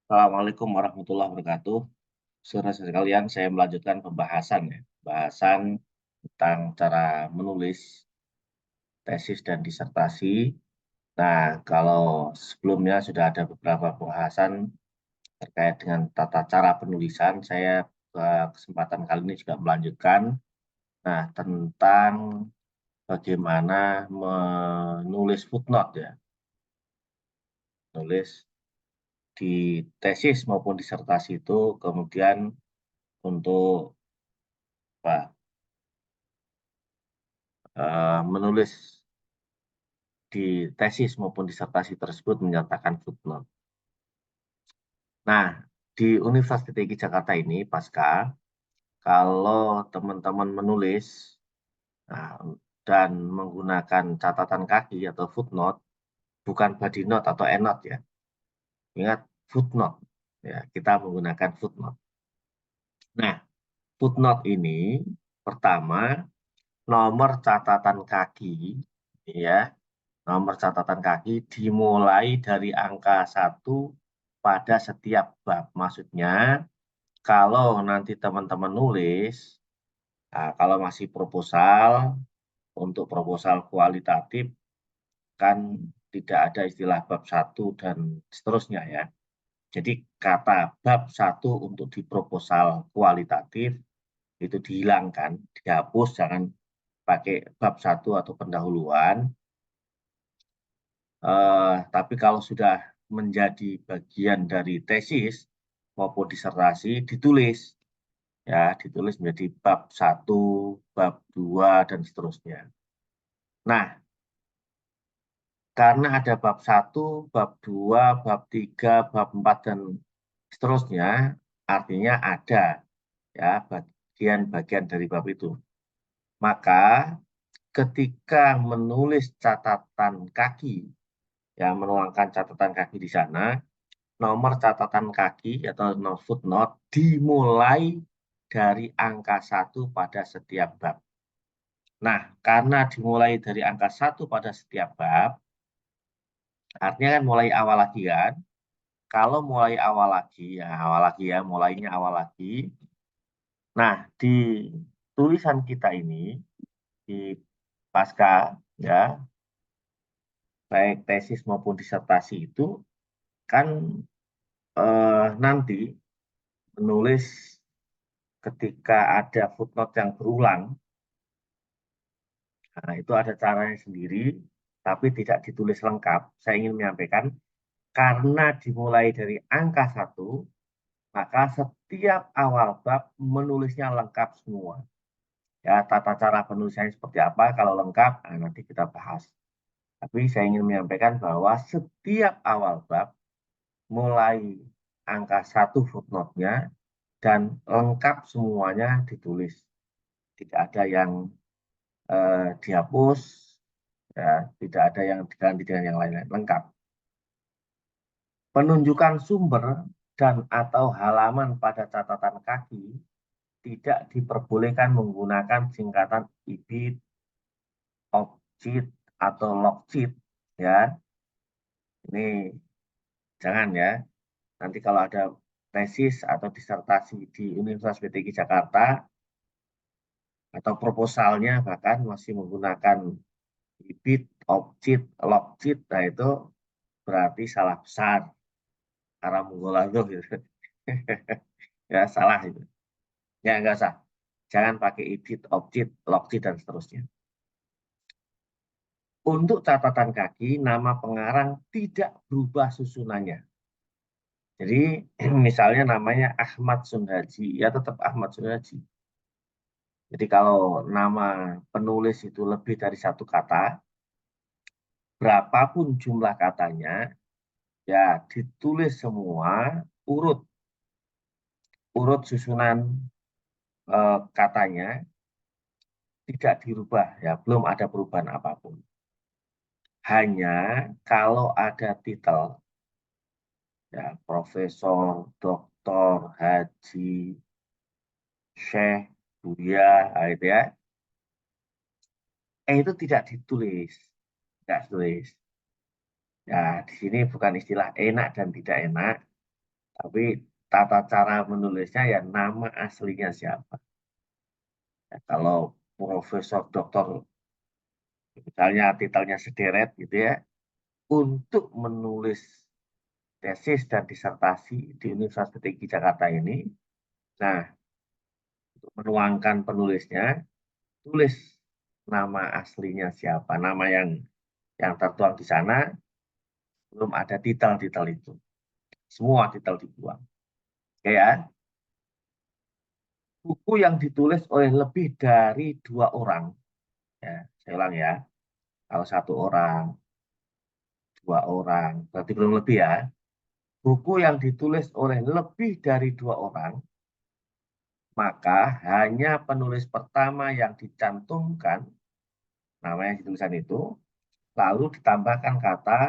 Assalamualaikum warahmatullahi wabarakatuh. Saudara sekalian, saya melanjutkan pembahasan ya, bahasan tentang cara menulis tesis dan disertasi. Nah, kalau sebelumnya sudah ada beberapa pembahasan terkait dengan tata cara penulisan, saya kesempatan kali ini juga melanjutkan. Nah, tentang bagaimana menulis footnote ya, nulis di tesis maupun disertasi itu, kemudian untuk apa, menulis di tesis maupun disertasi tersebut menyertakan footnote. Nah, di Universitas ITB Jakarta ini, pasca, kalau teman-teman menulis nah, dan menggunakan catatan kaki atau footnote, bukan body note atau endnote ya. Ingat, footnote. Ya, kita menggunakan footnote. Nah, footnote ini pertama nomor catatan kaki ya, nomor catatan kaki dimulai dari angka 1 pada setiap bab. Maksudnya, kalau nanti teman-teman nulis, nah, kalau masih proposal, untuk proposal kualitatif, kan tidak ada istilah bab 1 dan seterusnya ya. Jadi kata bab 1 untuk di proposal kualitatif, itu dihilangkan, dihapus, jangan pakai bab 1 atau pendahuluan. Tapi kalau sudah menjadi bagian dari tesis maupun disertasi, ditulis ya, ditulis menjadi bab 1, bab 2 dan seterusnya. Nah, karena ada bab 1, bab 2, bab 3, bab 4 dan seterusnya, artinya ada ya bagian-bagian dari bab itu. Maka ketika menulis catatan kaki, ya menuangkan catatan kaki di sana, nomor catatan kaki atau footnote dimulai dari angka 1 pada setiap bab. Nah, karena dimulai dari angka 1 pada setiap bab, artinya kan mulai awal lagi kan. Kalau mulai awal lagi, ya, mulainya awal lagi. Nah, di tulisan kita ini, di pasca, ya, baik tesis maupun disertasi itu, kan nanti menulis ketika ada footnote yang berulang, nah, itu ada caranya sendiri, tapi tidak ditulis lengkap. Saya ingin menyampaikan, karena dimulai dari angka 1, maka setiap awal bab menulisnya lengkap semua. Ya, tata cara penulisannya seperti apa, kalau lengkap, nah, nanti kita bahas. Tapi saya ingin menyampaikan bahwa setiap awal bab, mulai angka 1 footnote-nya, dan lengkap semuanya ditulis. Tidak ada yang dihapus, ya, tidak ada yang diganti dengan yang lain-lain, lengkap. Penunjukan sumber dan atau halaman pada catatan kaki tidak diperbolehkan menggunakan singkatan IBIT, OBJIT, atau LOGJIT, ya. Ini jangan ya. Nanti kalau ada tesis atau disertasi di Universitas PTQ Jakarta atau proposalnya bahkan masih menggunakan IBIT, OBJIT, LOGJIT, nah itu berarti salah besar. Arah Monggola itu gitu. Ya salah itu. Ya enggak usah. Jangan pakai IBIT, OBJIT, LOGJIT dan seterusnya. Untuk catatan kaki, nama pengarang tidak berubah susunannya. Jadi misalnya namanya Ahmad Sunhaji, ya tetap Ahmad Sunhaji. Jadi kalau nama penulis itu lebih dari satu kata, berapapun jumlah katanya, ya ditulis semua urut urut susunan katanya tidak dirubah ya, belum ada perubahan apapun. Hanya kalau ada titel ya profesor, doktor, haji, syekh, buya, itu ya, itu tidak ditulis, tidak ditulis. Ya di sini bukan istilah enak dan tidak enak, Tapi tata cara menulisnya ya nama aslinya siapa. Ya, kalau profesor doktor misalnya titelnya sederet gitu ya, untuk menulis tesis dan disertasi di Universitas Teknologi Jakarta ini, nah untuk menuangkan penulisnya, tulis nama aslinya siapa, nama yang tertuang di sana belum ada titel-titel itu, semua titel dibuang. Oke ya, buku yang ditulis oleh lebih dari 2 orang, ya saya ulang ya, kalau 1 orang, 2 orang, berarti belum lebih ya. Buku yang ditulis oleh lebih dari 2 orang, maka hanya penulis pertama yang dicantumkan namanya di tulisan itu, lalu ditambahkan kata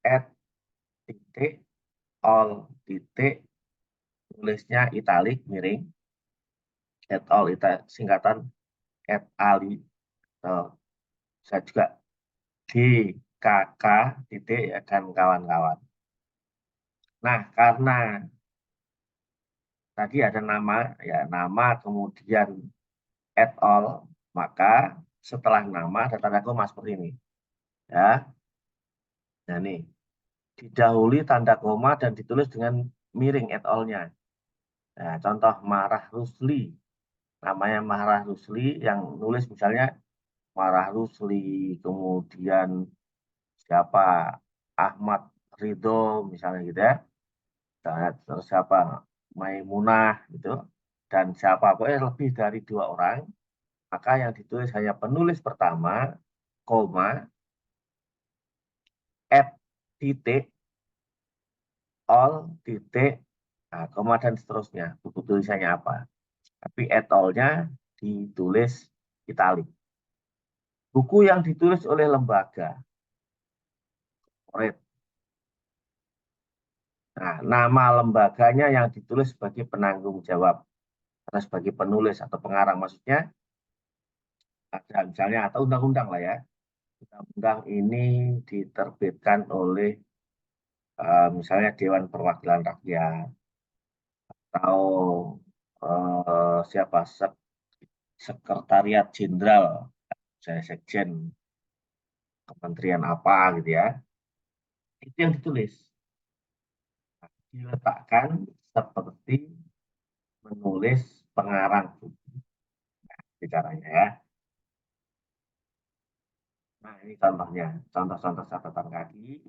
at titik all titik, tulisnya italik miring, at all itu singkatan at ali, atau saya juga GKK titik ya, dan kawan-kawan. Nah, karena tadi ada nama, ya nama kemudian at all, maka setelah nama ada tanda koma seperti ini. Ya, nah nih, didahului tanda koma dan ditulis dengan miring at all-nya. Nah, contoh Marah Rusli, namanya Marah Rusli yang nulis misalnya Marah Rusli, kemudian siapa Ahmad Ridho misalnya gitu ya, terus siapa Maimunah gitu, dan siapa pokoknya lebih dari 2 orang, maka yang ditulis hanya penulis pertama, koma, at titik, all titik, nah, koma dan seterusnya. Buku tulisannya apa? Tapi at all-nya ditulis italik. Buku yang ditulis oleh lembaga, corporate. Nah, nama lembaganya yang ditulis sebagai penanggung jawab atau sebagai penulis atau pengarang, maksudnya ada misalnya atau undang-undang lah ya. Undang-undang ini diterbitkan oleh misalnya Dewan Perwakilan Rakyat atau siapa Sekretariat Jenderal, saya Sekjen Kementerian apa gitu ya. Itu yang ditulis. Diletakkan seperti menulis pengarang caranya ya. Nah, ini contohnya, contoh-contoh catatan kaki.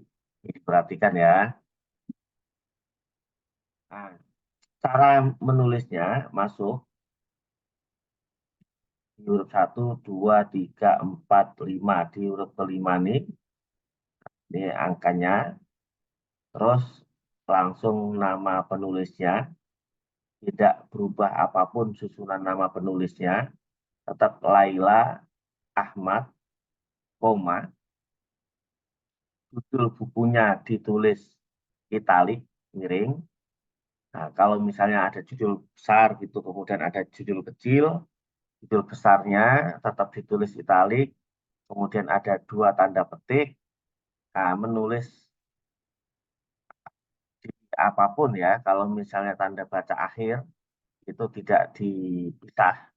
Ini diperhatikan ya. Nah, cara menulisnya masuk di huruf 1, 2, 3, 4, 5. Di huruf kelima ini angkanya. Terus langsung nama penulisnya. Tidak berubah apapun susunan nama penulisnya. Tetap Laila Ahmad, koma. Judul bukunya ditulis italik, miring. Nah, kalau misalnya ada judul besar gitu, kemudian ada judul kecil, judul besarnya tetap ditulis italik, kemudian ada 2 tanda petik, nah, menulis di apapun ya, kalau misalnya tanda baca akhir, itu tidak dipisah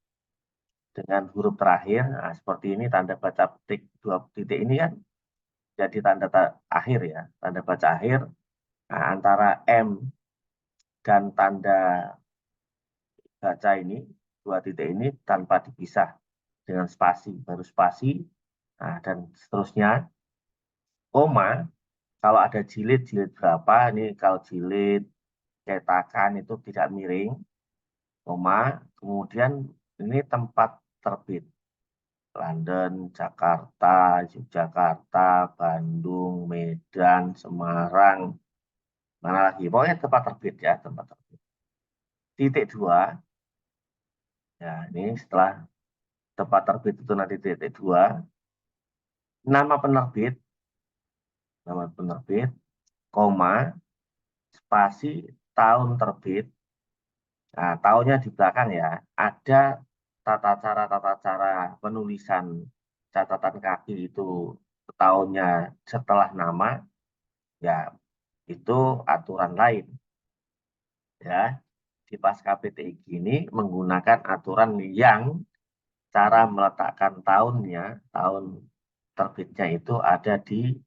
dengan huruf terakhir, nah, seperti ini tanda baca petik 2 titik ini kan jadi tanda akhir ya, tanda baca akhir, nah, antara M dan tanda baca ini, 2 titik ini tanpa dipisah dengan spasi, baru spasi, nah, dan seterusnya, koma, kalau ada jilid berapa, ini kalau jilid cetakan itu tidak miring, koma, kemudian ini tempat terbit, London, Jakarta, Yogyakarta, Bandung, Medan, Semarang, mana lagi, pokoknya tempat terbit ya, tempat terbit. Titik 2, ya ini setelah tempat terbit itu nanti titik 2, nama penerbit, koma, spasi, tahun terbit. Nah, tahunnya di belakang ya, ada tata cara penulisan catatan kaki itu tahunnya setelah nama, ya itu aturan lain. ya di pasca PTIG ini menggunakan aturan yang cara meletakkan tahunnya, tahun terbitnya itu ada di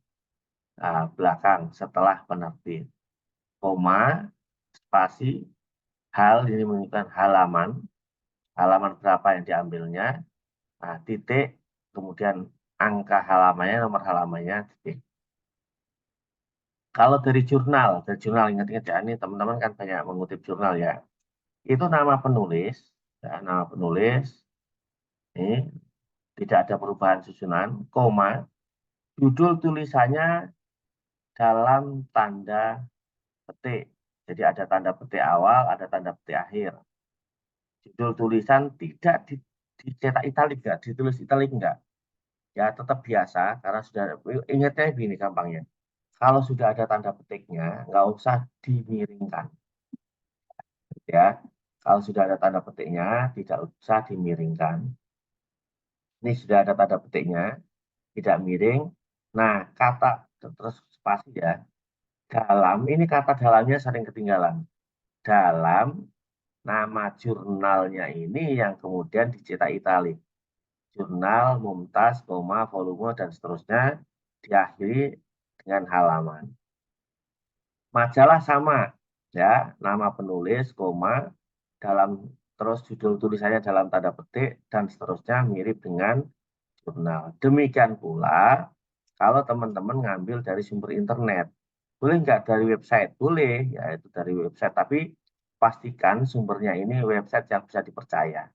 belakang setelah penerbit. Koma, spasi, hal ini menunjukkan halaman, halaman berapa yang diambilnya, titik, kemudian angka halamannya, nomor halamannya, titik. Kalau dari jurnal ingat-ingat ya, ini teman-teman kan banyak mengutip jurnal ya. Itu nama penulis, ya, nama penulis, ini tidak ada perubahan susunan, koma, judul tulisannya dalam tanda petik. Jadi ada tanda petik awal, ada tanda petik akhir. Judul tulisan tidak dicetak italik, enggak, ditulis italik enggak. Ya tetap biasa, karena sudah, ingatnya begini gampangnya. Kalau sudah ada tanda petiknya, nggak usah dimiringkan. Ya, kalau sudah ada tanda petiknya, tidak usah dimiringkan. Ini sudah ada tanda petiknya, tidak miring. Nah, kata terus spasi ya. Dalam, ini kata dalamnya sering ketinggalan. Dalam nama jurnalnya ini yang kemudian dicetak italik. Jurnal, Mumtaz, koma, volume, dan seterusnya diakhiri dengan halaman. Majalah sama, ya, nama penulis, koma, dalam terus judul tulisannya dalam tanda petik, dan seterusnya mirip dengan jurnal. Demikian pula, kalau teman-teman ngambil dari sumber internet, boleh nggak dari website? Boleh, ya itu dari website, tapi pastikan sumbernya ini website yang bisa dipercaya.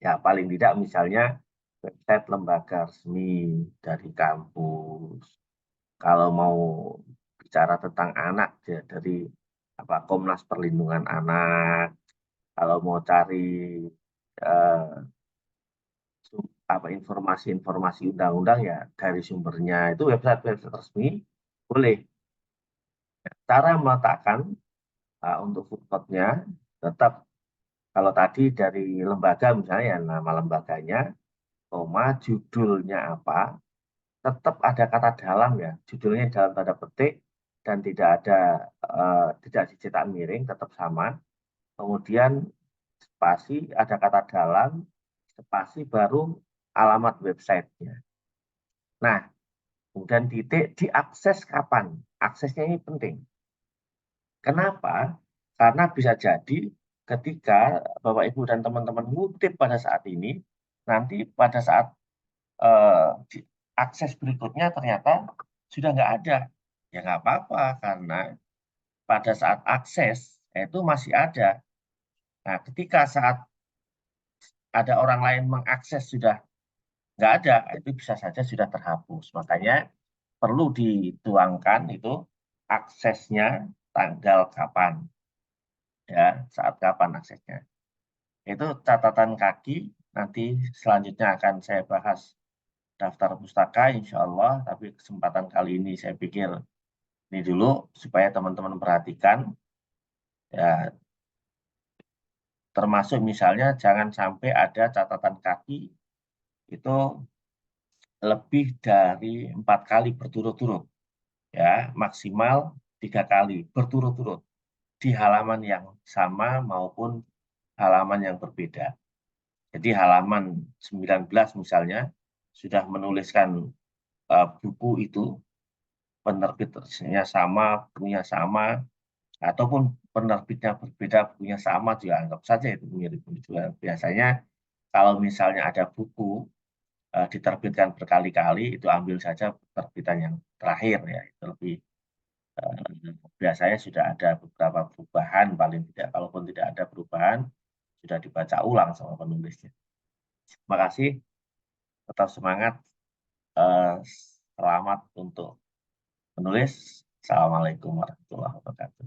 Ya, paling tidak misalnya website lembaga resmi dari kampus. Kalau mau bicara tentang anak, ya dari Komnas Perlindungan Anak. Kalau mau cari eh, informasi-informasi undang-undang ya dari sumbernya itu website-website resmi boleh. Cara meletakkan untuk footnote-nya tetap kalau tadi dari lembaga misalnya ya, nama lembaganya, koma, judulnya apa, tetap ada kata dalam ya, judulnya dalam tanda petik dan tidak dicetak miring, tetap sama. Kemudian spasi ada kata dalam, spasi baru alamat websitenya. Nah, kemudian titik diakses kapan? Aksesnya ini penting. Kenapa? Karena bisa jadi ketika Bapak Ibu dan teman-teman ngutip pada saat ini, nanti pada saat akses berikutnya ternyata sudah nggak ada. Ya nggak apa-apa, karena pada saat akses itu masih ada. Nah, ketika saat ada orang lain mengakses sudah nggak ada, itu bisa saja sudah terhapus. Makanya perlu dituangkan itu aksesnya tanggal kapan, ya saat kapan aksesnya. Itu catatan kaki, nanti selanjutnya akan saya bahas daftar pustaka insya Allah, tapi kesempatan kali ini saya pikir ini dulu supaya teman-teman perhatikan, ya termasuk misalnya jangan sampai ada catatan kaki itu lebih dari 4 kali berturut-turut, ya maksimal 3 kali berturut-turut di halaman yang sama maupun halaman yang berbeda. Jadi halaman 19 misalnya sudah menuliskan buku itu, penerbitnya sama, punya sama, ataupun penerbitnya berbeda, bukunya sama, juga anggap saja itu mirip juga. Biasanya kalau misalnya ada buku diterbitkan berkali-kali, itu ambil saja terbitan yang terakhir ya, itu lebih biasanya sudah ada beberapa perubahan, paling tidak, kalaupun tidak ada perubahan, sudah dibaca ulang sama penulisnya. Terima kasih, tetap semangat, selamat untuk menulis. Assalamualaikum warahmatullahi wabarakatuh.